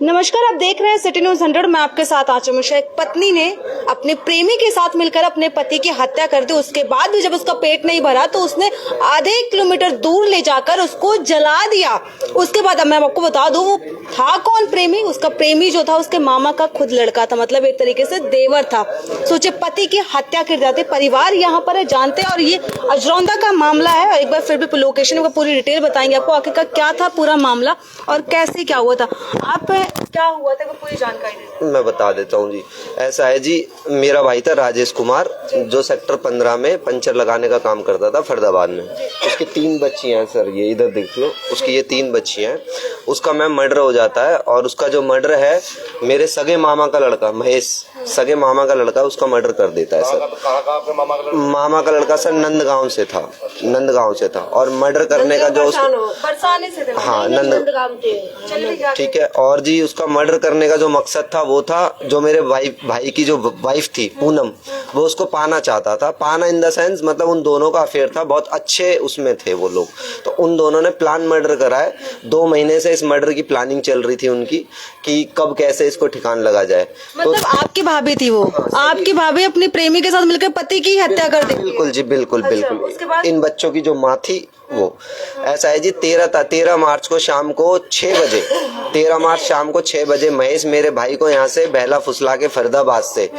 नमस्कार, आप देख रहे हैं सिटी न्यूज़ 100। मैं आपके साथ आंचल मिश्रा। एक पत्नी ने अपने प्रेमी के साथ मिलकर अपने पति की हत्या कर दी। उसके बाद भी जब उसका पेट नहीं भरा तो उसने आधे किलोमीटर दूर ले जाकर उसको जला दिया। उसके बाद अब मैं आपको बता दूं, वो था कौन प्रेमी? उसका प्रेमी जो था उसके मामा का खुद लड़का था, मतलब एक तरीके से देवर था। सोचे पति की हत्या कर जाती। परिवार यहाँ पर है, जानते हैं। और ये अजरौंदा का मामला है। एक बार फिर भी लोकेशन का पूरी डिटेल बताएंगे आपको, आखिरकार क्या था पूरा मामला और कैसे क्या हुआ था। आप क्या हुआ था वो पूरी जानकारी दीजिए। मैं बता देता हूँ जी। ऐसा है जी, मेरा भाई था राजेश कुमार, जो सेक्टर 15 में पंचर लगाने का काम करता था फरीदाबाद में। उसकी 3 बच्चियां हैं सर, ये इधर देख लो, उसकी ये 3 बच्चियां हैं। उसका मैम मर्डर हो जाता है और उसका जो मर्डर है मेरे सगे मामा का लड़का महेश, सगे मामा का लड़का उसका मर्डर कर देता है सर। मामा का लड़का सर नंदगांव से था, नंदगांव से था। और मर्डर करने का जो हाँ ठीक है। और जी उसका मर्डर करने का जो मकसद था वो था, जो मेरे भाई की जो वाइफ थी पूनम, वो उसको पाना चाहता था। पाना इन द सेंस मतलब उन दोनों का अफेयर था, बहुत अच्छे उसमें थे वो लोग। तो उन दोनों ने प्लान मर्डर करा है। 2 महीने से इस मर्डर की प्लानिंग चल रही थी उनकी कि कब कैसे इसको ठिकाना लगा जाए। मतलब तो आपकी भाभी थी वो? आपकी भाभी अपने प्रेमी के सासाथ मिलकर पति की हत्या कर दी? बिल्कुल जी, बिल्कुल बिल्कुल। उसके बाद इन बच्चों की जो माँ थी वो। ऐसा है जी, 13 मार्च को शाम को 6 बजे 13 मार्च शाम को 6 बजे महेश मेरे भाई को यहाँ से बहला फुसला के फरीदाबाद से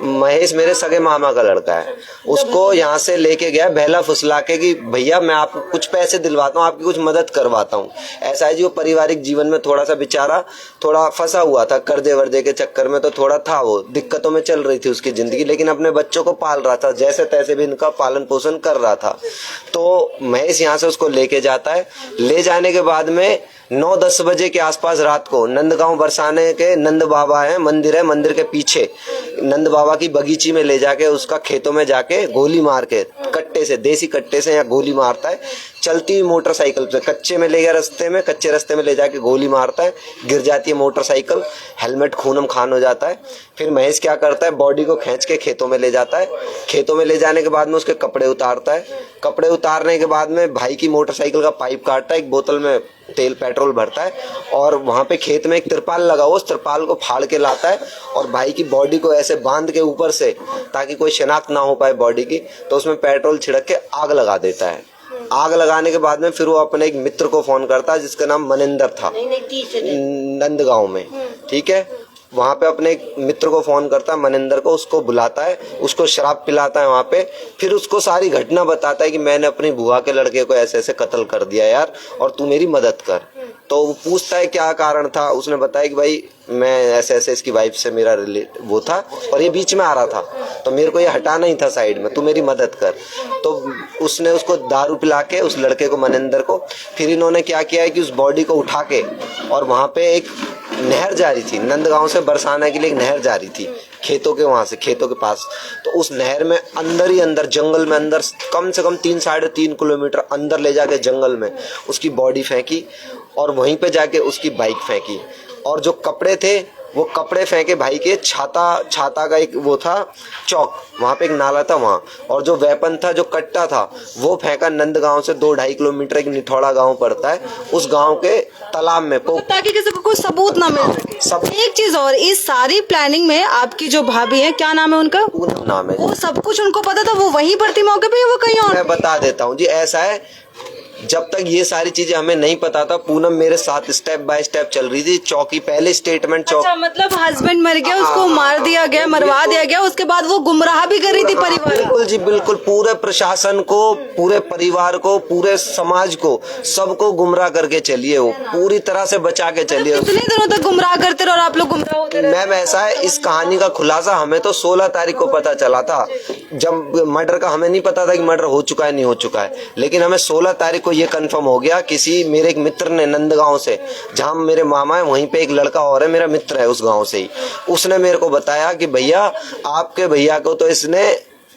महेश मेरे सगे मामा का लड़का है, उसको यहाँ से लेके गया बहला फुसला के कि भैया मैं आपको कुछ पैसे दिलवाता हूँ, आपकी कुछ मदद करवाता हूँ। ऐसा है जी, वो पारिवारिक जीवन में थोड़ा सा बेचारा थोड़ा फंसा हुआ था, कर्जे वर्जे के चक्कर में तो थोड़ा था, वो दिक्कतों में चल रही थी उसकी जिंदगी, लेकिन अपने बच्चों को पाल रहा था, जैसे तैसे भी इनका पालन पोषण कर रहा था। तो महेश यहाँ से उसको लेके जाता है। ले जाने के बाद में 9-10 बजे के आसपास रात को नंदगांव बरसाने के नंद बाबा है, मंदिर के पीछे नंद बाबा की बगीची में ले जाके उसका खेतों में जाके गोली मार के कट्टे से, देसी कट्टे से यहाँ गोली मारता है। चलती हुई मोटरसाइकिल पे कच्चे रास्ते में ले जाके गोली मारता है। गिर जाती है मोटरसाइकिल, हेलमेट खूनम खान हो जाता है। फिर महेश क्या करता है, बॉडी को खींच के खेतों में ले जाता है। खेतों में ले जाने के बाद में उसके कपड़े उतारता है। कपड़े उतारने के बाद में भाई की मोटरसाइकिल का पाइप काटता है, एक बोतल में तेल पेट्रोल भरता है और वहां पे खेत में एक तिरपाल लगा हुआ, उस तिरपाल को फाड़ के लाता है और भाई की बॉडी को ऐसे बांध के ऊपर से, ताकि कोई शिनाख्त ना हो पाए बॉडी की, तो उसमें पेट्रोल छिड़क के आग लगा देता है। आग लगाने के बाद में फिर वो अपने एक मित्र को फोन करता है जिसका नाम मनिंदर था, नंदगांव में। ठीक है, वहां पे अपने एक मित्र को फोन करता है मनिंदर को, उसको बुलाता है, उसको शराब पिलाता है वहां पे। फिर उसको सारी घटना बताता है कि मैंने अपनी बुआ के लड़के को ऐसे ऐसे कत्ल कर दिया यार, और तू मेरी मदद कर। तो वो पूछता है क्या कारण था। उसने बताया कि भाई मैं ऐसे ऐसे इसकी वाइफ से मेरा वो था और ये बीच में आ रहा था, तो मेरे को ये हटाना ही था साइड में, तू मेरी मदद कर। तो उसने उसको दारू पिला के उस लड़के को, मनिंदर को, फिर इन्होंने क्या किया है कि उस बॉडी को उठा के, और वहां पे एक नहर जा रही थी, नंदगांव से बरसाना के लिए एक नहर जा रही थी खेतों के, वहां से खेतों के पास। तो उस नहर में अंदर ही अंदर, जंगल में अंदर, कम से कम 3-3.5 किलोमीटर अंदर ले जाके जंगल में उसकी बॉडी फेंकी और वहीं पे जाके उसकी बाइक फेंकी। और जो कपड़े थे वो कपड़े फेंके भाई के छाता का एक वो था चौक, वहां पे एक नाला था वहां। और जो वेपन था, जो कट्टा था, वो फेंका नंदगांव से 2-2.5 किलोमीटर एक निठौड़ा गांव पड़ता है, उस गांव के तालाब में, ताकि किसी को कोई सबूत ना मिल सके। सब एक चीज और, इस सारी प्लानिंग में आपकी जो भाभी है, क्या नाम है उनका? पूनम नाम है। वो सब कुछ उनको पता था? वो वहीं पर थी मौके पे या वो कहीं और? मैं बता देता हूँ जी। ऐसा है, जब तक ये सारी चीजें हमें नहीं पता था, पूनम मेरे साथ स्टेप बाय स्टेप चल रही थी। चौकी पहले स्टेटमेंट चौक। अच्छा, मतलब हस्बैंड मर गया, उसको मार दिया गया, मरवा दिया गया, उसके बाद वो गुमराह भी कर रही थी परिवार। बिल्कुल जी, बिल्कुल। पूरे प्रशासन को, पूरे परिवार को, पूरे समाज को, सबको गुमराह करके चलिए, वो पूरी तरह से बचा के चलिए। कितने दिनों तक गुमराह करते रहे और आप लोग गुमराह होते रहे? मैम ऐसा है, इस कहानी का खुलासा हमें तो 16 तारीख को पता चला था। जब मर्डर का हमें नहीं पता था कि मर्डर हो चुका है नहीं हो चुका है, लेकिन हमें 16 तारीख को ये कंफर्म हो गया। किसी मेरे एक मित्र ने नंदगांव से, जहां मेरे मामा है वहीं पे एक लड़का और है, मेरा मित्र है उस गांव से ही, उसने मेरे को बताया कि भैया आपके भैया को तो इसने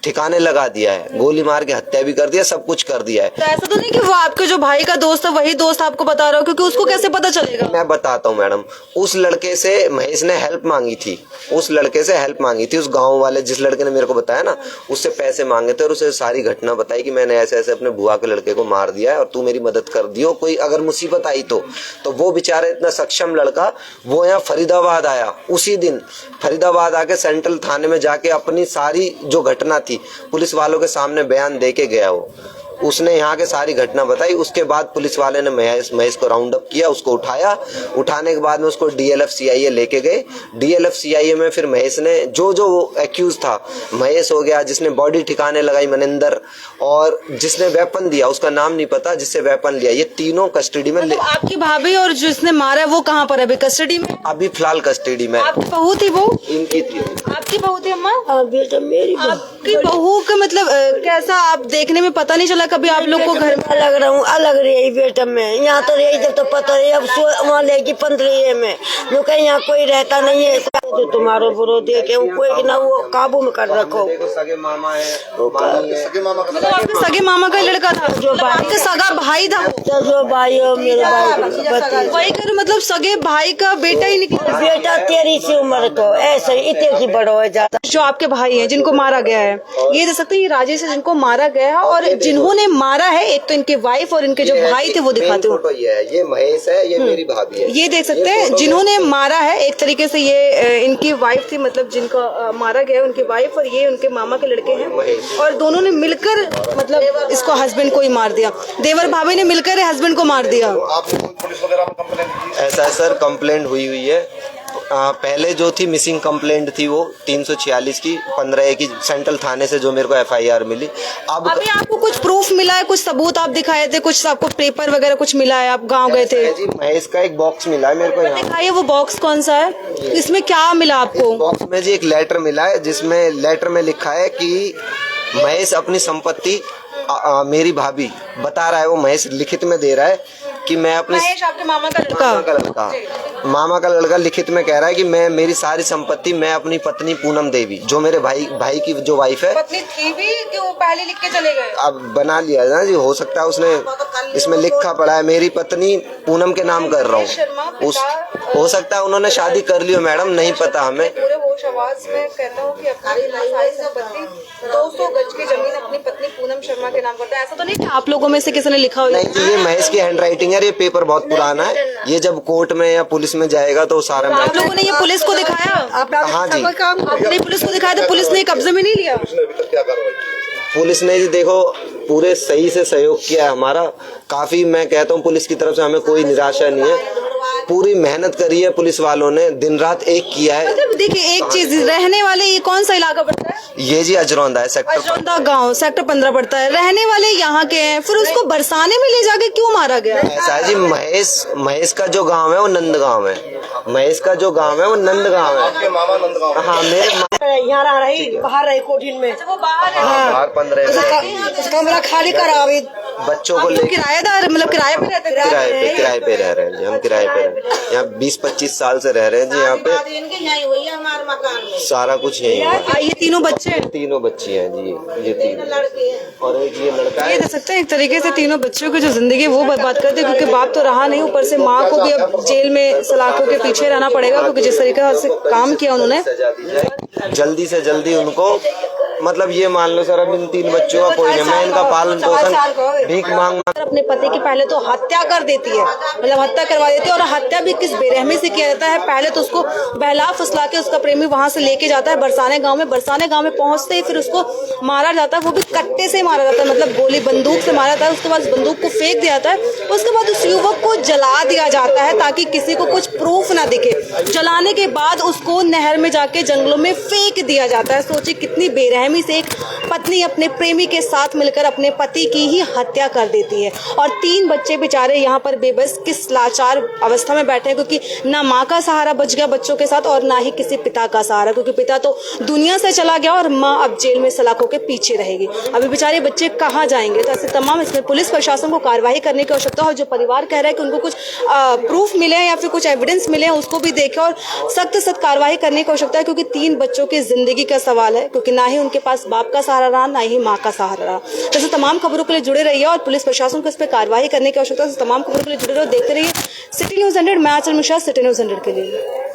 ठिकाने लगा दिया है, गोली मार के हत्या भी कर दिया, सब कुछ कर दिया है। तो ऐसा तो नहीं कि वो आपके जो भाई का दोस्त है वही दोस्त आपको बता रहा हो, क्योंकि उसको कैसे पता चलेगा? मैं बताता हूँ मैडम, उस लड़के से महेश ने हेल्प मांगी थी, उस लड़के से हेल्प मांगी थी, उस गांव वाले जिस लड़के ने मेरे को बताया ना, उससे पैसे मांगे थे और उसे सारी घटना बताई कि मैंने ऐसे ऐसे अपने बुआ के लड़के को मार दिया है और तू मेरी मदद कर दियो, कोई अगर मुसीबत आई तो वो बेचारा इतना सक्षम लड़का वो यहाँ फरीदाबाद आया, उसी दिन फरीदाबाद आके सेंट्रल थाने में जाके अपनी सारी जो घटना थी पुलिस वालों के सामने बयान दे के गया। वो उसने यहाँ के सारी घटना बताई। उसके बाद पुलिस वाले ने महेश को राउंड अप किया, उसको उठाया, उठाने के बाद में उसको डीएलएफ सीआईए लेके गए। डीएलएफ सीआईए में फिर महेश ने जो एक्यूज था, महेश हो गया, जिसने बॉडी ठिकाने लगाई मनिंदर, और जिसने वेपन दिया उसका नाम नहीं पता, जिससे वेपन लिया, ये तीनों कस्टडी में। मतलब आपकी भाभी और जिसने मारा है वो कहाँ पर है अभी? कस्टडी में? अभी फिलहाल कस्टडी में। आपकी बहू थी वो? इनकी थी। आपकी बहू थी अम्मा? हाँ बेटा मेरी आपकी बहू का मतलब कैसा, आप देखने में पता नहीं चला कभी आप लोग को घर में? अलग रहूं, अलग रही बेटा मैं, यहाँ तो रही जब तो पता रही, अब वहाँ लेगी 15 में जो कहीं यहाँ कोई रहता नहीं है, तो तुम्हारो बुरो देखे कोई ना वो काबू में कर रखो। देखो सगे मामा है, सगे मामा मतलब आपके सगे मामा का लड़का था जो आपका सगा भाई था? जो भाई हो मेरे भाई वही करो, मतलब सगे भाई का बेटा ही निकला? बेटा तेरी सी उम्र को ऐसे इतने की बड़ो है ज्यादा। जो आपके भाई हैं जिनको मारा गया है, ये दे सकते हैं ये राजेश है जिनको मारा गया है, और जिन्होंने मारा है एक तो इनके वाइफ और इनके जो भाई थे वो दिखाते हो। ये महेश है, ये मेरी भाभी है। ये देख सकते हैं जिन्होंने मारा है, एक तरीके से ये इनकी वाइफ थी, मतलब जिनका मारा गया है उनकी वाइफ, और ये उनके मामा के लड़के हैं, और दोनों ने मिलकर मतलब इसको हस्बैंड को ही मार दिया। देवर भाभी ने मिलकर हस्बैंड को मार दिया। ऐसा है सर, कंप्लेंट हुई है। पहले जो थी मिसिंग कंप्लेंट थी वो 346 की 15 की सेंट्रल थाने से जो मेरे को एफआईआर मिली। अब अभी आपको कुछ प्रूफ मिला है, कुछ सबूत आप दिखाए थे, कुछ आपको पेपर वगैरह कुछ मिला है? आप गांव गए थे जी, महेश का एक बॉक्स मिला है मेरे को यहाँ। दिखाइए वो बॉक्स कौन सा है, इसमें क्या मिला आपको? बॉक्स में जी एक लेटर मिला है, जिसमें लेटर में लिखा है कि महेश अपनी संपत्ति मेरी भाभी बता रहा है, वो महेश लिखित में दे रहा है कि मैं अपने आपके मामा का मामा का लड़का लिखित में कह रहा है कि मैं मेरी सारी संपत्ति मैं अपनी पत्नी पूनम देवी, जो मेरे भाई की जो वाइफ है, पत्नी थी भी कि वो पहले लिख के चले गए? अब बना लिया ना जी, हो सकता है उसने इसमें लिखा पड़ा है मेरी पत्नी पूनम के नाम कर रहा हूँ। हो सकता है उन्होंने शादी कर ली हो मैडम, नहीं पता हमें। पूरे होश आवाज में कहता हूँ कि अपनी सारी संपत्ति 200 गज की जमीन अपनी पत्नी पूनम शर्मा के नाम करता है। ऐसा तो नहीं कि आप लोगों में से किसी ने लिखा हो? नहीं जी, ये महेश की हैंड राइटिंग है, ये पेपर बहुत पुराना है, ये जब कोर्ट में या पुलिस में जाएगा तो सारा आप लोगों ने ये पुलिस को दिखाया? हाँ जी, आपने पुलिस को दिखाया तो पुलिस ने कब्जे में नहीं लिया? पुलिस ने जी देखो पूरे सही से सहयोग किया है हमारा, काफी। मैं कहता हूँ पुलिस की तरफ से हमें कोई निराशा नहीं है, पूरी मेहनत करी है पुलिस वालों ने, दिन रात एक किया है। मतलब देखिए एक चीज, रहने वाले ये कौन सा इलाका पड़ता है? ये जी अजरौंदा है, अजरौंदा गांव, सेक्टर 15 पड़ता है। रहने वाले यहाँ के हैं, फिर उसको बरसाने में ले जाके क्यों मारा गया? ऐसा है जी, महेश का जो गांव है वो नंद गांव है, महेश का जो गांव है वो नंद गांव है। मामा नंद गांव? हाँ, मेरे यहाँ रह रही, बाहर रही कोठीन में। वो बाहर है? बाहर 15 कमरा खाली करावे बच्चों को लेकर किराएदार, मतलब किराए पे रहते? किराए पे रह रहे हैं जी, हम किराए पे यहाँ 20-25 साल से रह रहे हैं जी यहाँ पे। यही हुई है हमारे मकान में, सारा कुछ यही है। ये तीनों बच्चे हैं? तीनों बच्ची हैं जी, ये 3 लड़के हैं और एक ये लड़का ये है। देख सकते हैं एक तरीके से तीनों बच्चों की जो जिंदगी है वो बर्बाद कर दी, क्योंकि बाप तो रहा नहीं, ऊपर से माँ को भी अब जेल में सलाखों के पीछे रहना पड़ेगा, क्योंकि जिस तरीके से काम किया उन्होंने। सजा दी जाए जल्दी से जल्दी उनको, मतलब ये मान लो सर अब इन 3 बच्चों का कोई नहीं, मैं इनका पालन पोषण भीख मांग अपने पति की पहले तो हत्या कर देती है, मतलब हत्या करवा देती है, और हत्या भी किस बेरहमी से किया जाता है। पहले तो उसको बहला फुसला के उसका प्रेमी वहां से लेके जाता है बरसाने गांव में, बरसाने गांव में पहुंचते ही फिर उसको मारा जाता है, वो भी कट्टे से मारा जाता है, मतलब गोली बंदूक से मारा जाता है। उसके बाद बंदूक को फेंक दिया जाता है, उसके बाद उस युवक को जला दिया जाता है ताकि किसी को कुछ प्रूफ ना दिखे। जलाने के बाद उसको नहर में जाके जंगलों में फेंक दिया जाता है। सोचिए कितनी बेरहमी से एक पत्नी अपने प्रेमी के साथ मिलकर अपने पति की ही हत्या कर देती है। और 3 बच्चे बेचारे यहाँ पर बेबस किस लाचार अवस्था में बैठे हैं, क्योंकि ना माँ का सहारा बच गया बच्चों के साथ और ना ही किसी पिता का सहारा, क्योंकि पिता तो दुनिया से चला गया और माँ अब जेल में सलाखों के पीछे रहेगी। अभी बेचारे बच्चे कहाँ जाएंगे? तो ऐसे तमाम इसमें पुलिस प्रशासन को कार्रवाई करने की आवश्यकता है। जो परिवार कह रहा है कि उनको कुछ प्रूफ मिले हैं या फिर कुछ एविडेंस मिले हैं, उसको भी देखे और सख्त कार्रवाई करने की आवश्यकता है, क्योंकि 3 बच्चों की जिंदगी का सवाल है, क्योंकि ना ही उनके पास बाप का सहारा रहा ना ही माँ का सहारा रहा। जैसे तमाम खबरों के लिए जुड़े रहिए और पुलिस प्रशासन को इस पर कार्रवाई करने की आवश्यकता है। तमाम खबरों के लिए जुड़े रहो, देखते रहिए सिटी न्यूज़ 100। मैं आंचल मिश्रा, सिटी न्यूज़ 100 के लिए।